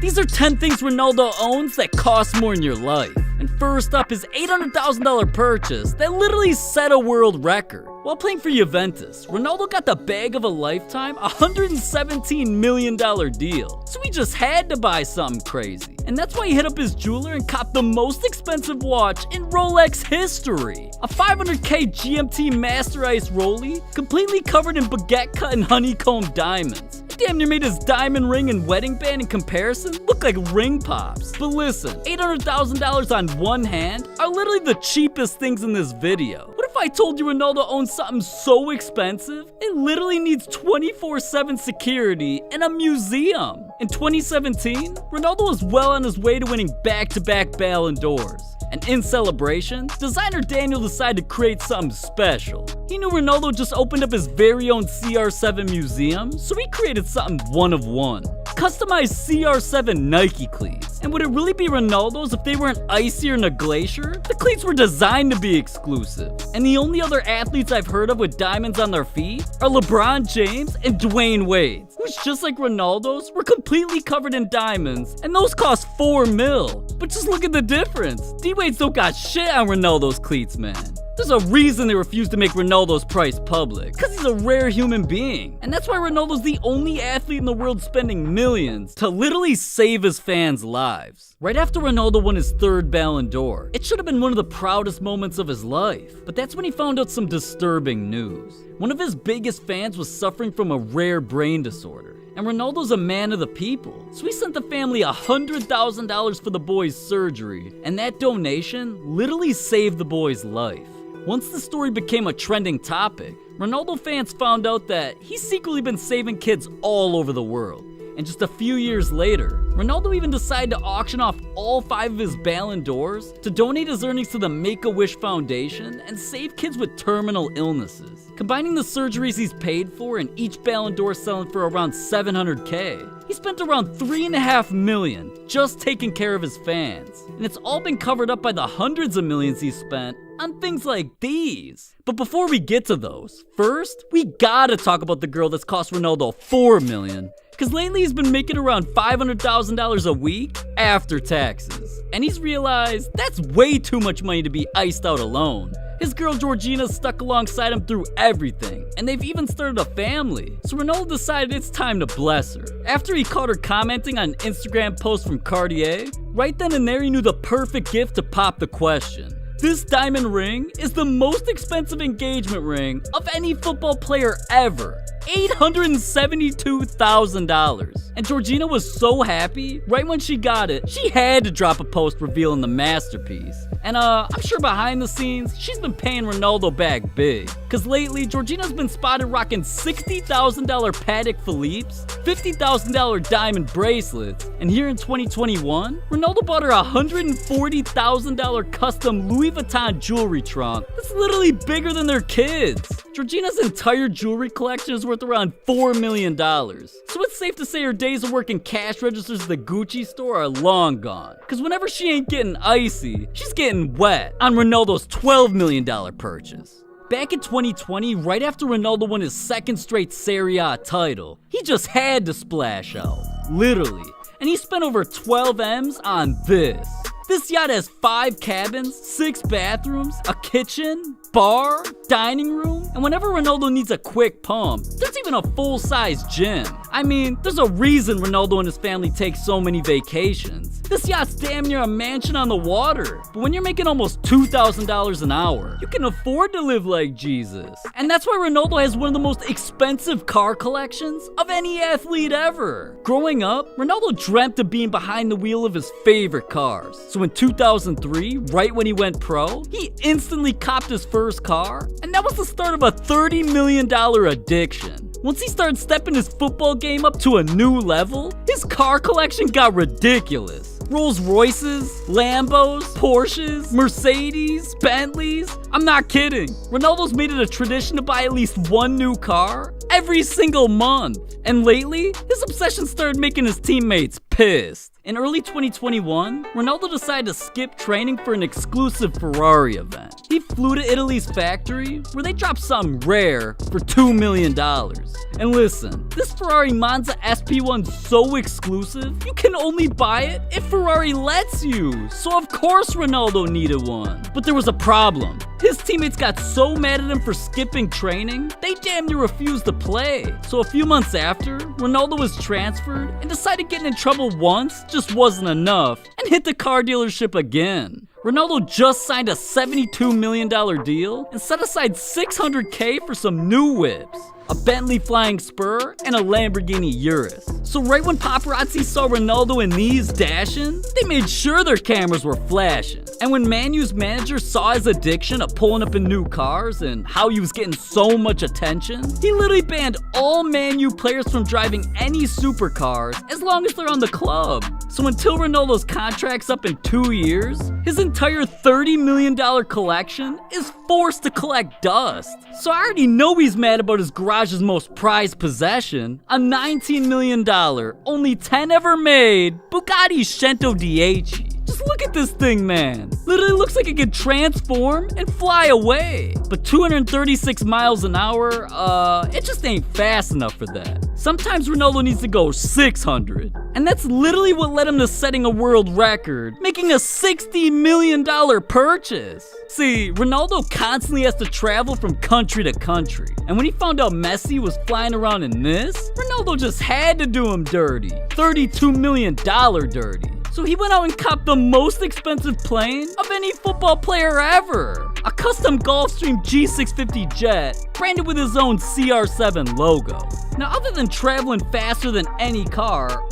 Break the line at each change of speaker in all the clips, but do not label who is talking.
These are 10 things Ronaldo owns that cost more in your life. And first up is $800,000 purchase that literally set a world record. While playing for Juventus, Ronaldo got the bag of a lifetime $117 million deal. So he just had to buy something crazy. And that's why he hit up his jeweler and copped the most expensive watch in Rolex history. A $500K GMT Master Ice Rollie, completely covered in baguette cut and honeycomb diamonds. Damn near made his diamond ring and wedding band in comparison look like ring pops. But listen, $800,000 on one hand are literally the cheapest things in this video. What if I told you Ronaldo owns something so expensive, it literally needs 24/7 security in a museum? In 2017, Ronaldo was well on his way to winning back-to-back Ballon d'Ors. And in celebration, designer Daniel decided to create something special. He knew Ronaldo just opened up his very own CR7 museum, so he created something one of one. Customized CR7 Nike cleats. And would it really be Ronaldo's if they weren't icier than a glacier? The cleats were designed to be exclusive. And the only other athletes I've heard of with diamonds on their feet are LeBron James and Dwayne Wade, which just like Ronaldo's, were completely covered in diamonds, and those cost $4 million. But just look at the difference. D-Wade's don't got shit on Ronaldo's cleats, man. There's a reason they refused to make Ronaldo's price public, because he's a rare human being. And that's why Ronaldo's the only athlete in the world spending millions to literally save his fans' lives. Right after Ronaldo won his third Ballon d'Or, it should have been one of the proudest moments of his life. But that's when he found out some disturbing news. One of his biggest fans was suffering from a rare brain disorder. And Ronaldo's a man of the people, so he sent the family $100,000 for the boy's surgery, and that donation literally saved the boy's life. Once the story became a trending topic, Ronaldo fans found out that he's secretly been saving kids all over the world. And just a few years later, Ronaldo even decided to auction off all 5 of his Ballon d'Ors to donate his earnings to the Make-A-Wish Foundation and save kids with terminal illnesses. Combining the surgeries he's paid for and each Ballon d'Or selling for around $700K, he spent around $3.5 million just taking care of his fans. And it's all been covered up by the hundreds of millions he spent on things like these. But before we get to those, first, we gotta talk about the girl that's cost Ronaldo $4 million. Cause lately he's been making around $500,000 a week after taxes. And he's realized that's way too much money to be iced out alone. His girl Georgina's stuck alongside him through everything, and they've even started a family. So Ronaldo decided it's time to bless her. After he caught her commenting on an Instagram post from Cartier, right then and there he knew the perfect gift to pop the question. This diamond ring is the most expensive engagement ring of any football player ever. $872,000. And Georgina was so happy, right when she got it, she had to drop a post revealing the masterpiece. And I'm sure behind the scenes, she's been paying Ronaldo back big. Cause lately, Georgina's been spotted rocking $60,000 Patek Philippe's, $50,000 diamond bracelets, and here in 2021, Ronaldo bought her a $140,000 custom Louis Vuitton jewelry trunk that's literally bigger than their kids. Georgina's entire jewelry collection is worth around $4 million. So it's safe to say her days of working cash registers at the Gucci store are long gone. Cause whenever she ain't getting icy, she's getting wet on Ronaldo's $12 million purchase. Back in 2020, right after Ronaldo won his second straight Serie A title, he just had to splash out, literally. And he spent over 12 M's on this. This yacht has 5 cabins, 6 bathrooms, a kitchen, bar, dining room, and whenever Ronaldo needs a quick pump, there's even a full-size gym. I mean, there's a reason Ronaldo and his family take so many vacations. This yacht's damn near a mansion on the water. But when you're making almost $2,000 an hour, you can afford to live like Jesus. And that's why Ronaldo has one of the most expensive car collections of any athlete ever. Growing up, Ronaldo dreamt of being behind the wheel of his favorite cars. So in 2003, right when he went pro, he instantly copped his first car, and that was the start of a $30 million addiction. Once he started stepping his football game up to a new level, his car collection got ridiculous. Rolls Royces, Lambos, Porsches, Mercedes, Bentleys. I'm not kidding. Ronaldo's made it a tradition to buy at least one new car every single month. And lately, his obsession started making his teammates pissed. In early 2021, Ronaldo decided to skip training for an exclusive Ferrari event. He flew to Italy's factory, where they dropped something rare for $2 million. And listen, this Ferrari Monza SP1's so exclusive, you can only buy it if Ferrari lets you. So of course Ronaldo needed one. But there was a problem. His teammates got so mad at him for skipping training, they damn near refused to play. So a few months after, Ronaldo was transferred and decided getting in trouble once just wasn't enough and hit the car dealership again. Ronaldo just signed a $72 million deal and set aside $600K for some new whips. A Bentley Flying Spur, and a Lamborghini Urus. So right when paparazzi saw Ronaldo in these dashing, they made sure their cameras were flashing. And when Man U's manager saw his addiction of pulling up in new cars and how he was getting so much attention, he literally banned all Man U players from driving any supercars as long as they're on the club. So until Ronaldo's contract's up in 2 years, his entire $30 million collection is forced to collect dust. So I already know he's mad about his garage's most prized possession, a $19 million, only 10 ever made Bugatti Chiento 10. Just look at this thing, man. Literally looks like it could transform and fly away. But 236 miles an hour, it just ain't fast enough for that. Sometimes Ronaldo needs to go 600. And that's literally what led him to setting a world record, making a $60 million purchase. See, Ronaldo constantly has to travel from country to country. And when he found out Messi was flying around in this, Ronaldo just had to do him dirty. $32 million dirty. So he went out and copped the most expensive plane of any football player ever. A custom Gulfstream G650 jet, branded with his own CR7 logo. Now, other than traveling faster than any car,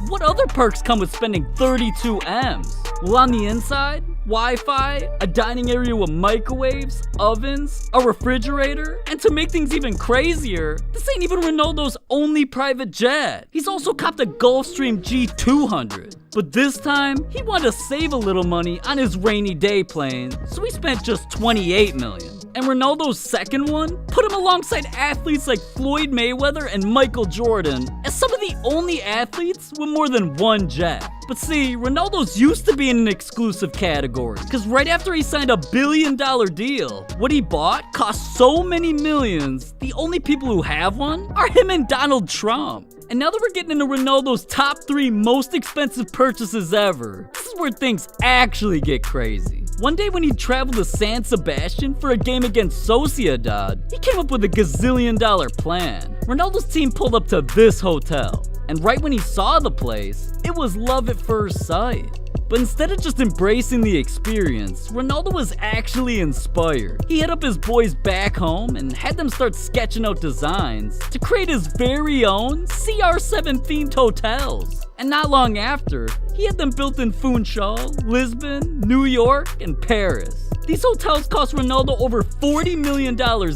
what other perks come with spending 32 M's? Well, on the inside, Wi-Fi, a dining area with microwaves, ovens, a refrigerator, and to make things even crazier, this ain't even Ronaldo's only private jet. He's also copped a Gulfstream G200. But this time, he wanted to save a little money on his rainy day plane, so he spent just $28 million. And Ronaldo's second one put him alongside athletes like Floyd Mayweather and Michael Jordan as some of the only athletes with more than one jet. But see, Ronaldo's used to be in an exclusive category, because right after he signed a $1 billion deal, what he bought cost so many millions, the only people who have one are him and Donald Trump. And now that we're getting into Ronaldo's top 3 most expensive purchases ever, this is where things actually get crazy. One day when he traveled to San Sebastian for a game against Sociedad, he came up with a gazillion-dollar plan. Ronaldo's team pulled up to this hotel, and right when he saw the place, it was love at first sight. But instead of just embracing the experience, Ronaldo was actually inspired. He hit up his boys back home and had them start sketching out designs to create his very own CR7 themed hotels. And not long after, he had them built in Funchal, Lisbon, New York, and Paris. These hotels cost Ronaldo over $40 million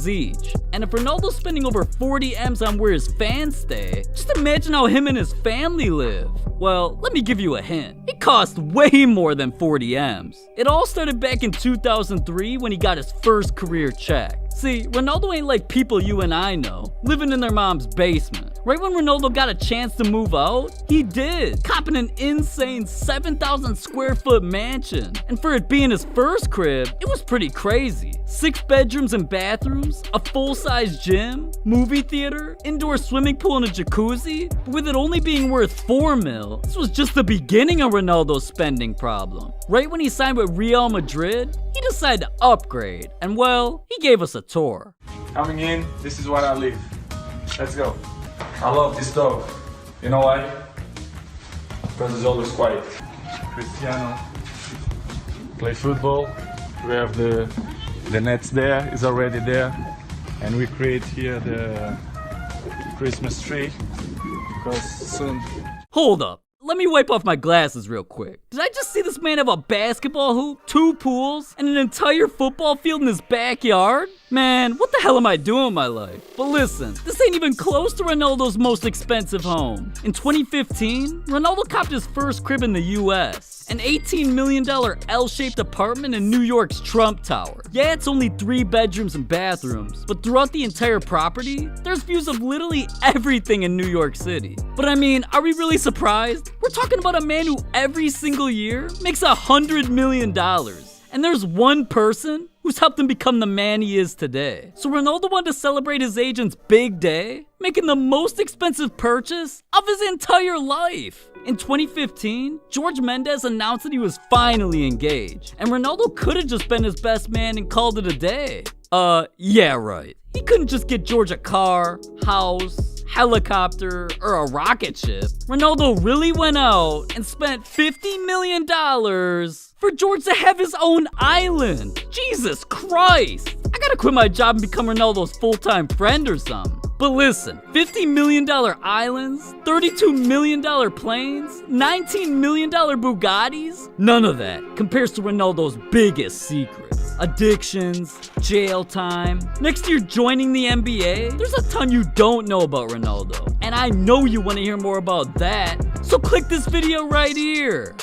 each. And if Ronaldo's spending over 40 M's on where his fans stay, just imagine how him and his family live. Well, let me give you a hint. It cost way more than 40 M's. It all started back in 2003 when he got his first career check. See, Ronaldo ain't like people you and I know, living in their mom's basement. Right when Ronaldo got a chance to move out, he did, copping an insane 7,000 square foot mansion. And for it being his first crib, it was pretty crazy. 6 bedrooms and bathrooms, a full-size gym, movie theater, indoor swimming pool and a jacuzzi. But with it only being worth $4 million, this was just the beginning of Ronaldo's spending problem. Right when he signed with Real Madrid, he decided to upgrade. And well, he gave us a tour.
Coming in, this is what I live. Let's go. I love this dog. You know why? Because it's always quiet. Cristiano play football. We have the nets there, is already there. And we create here the Christmas tree because soon.
Hold up. Let me wipe off my glasses real quick. Did I just see this man have a basketball hoop, 2 pools, and an entire football field in his backyard? Man, what the hell am I doing with my life? But listen, this ain't even close to Ronaldo's most expensive home. In 2015, Ronaldo copped his first crib in the US. An $18 million L-shaped apartment in New York's Trump Tower. Yeah, it's only 3 bedrooms and bathrooms, but throughout the entire property, there's views of literally everything in New York City. But I mean, are we really surprised? We're talking about a man who every single year makes $100 million. And there's one person who's helped him become the man he is today. So Ronaldo wanted to celebrate his agent's big day, making the most expensive purchase of his entire life. In 2015, George Mendes announced that he was finally engaged, and Ronaldo could have just been his best man and called it a day. Yeah, right. He couldn't just get George a car, house, helicopter, or a rocket ship. Ronaldo really went out and spent $50 million for George to have his own island. Jesus Christ! I gotta quit my job and become Ronaldo's full-time friend or something. But listen, $50 million islands, $32 million planes, $19 million Bugattis? None of that compares to Ronaldo's biggest secrets. Addictions, jail time. Next to you joining the NBA, there's a ton you don't know about Ronaldo. And I know you want to hear more about that, so click this video right here.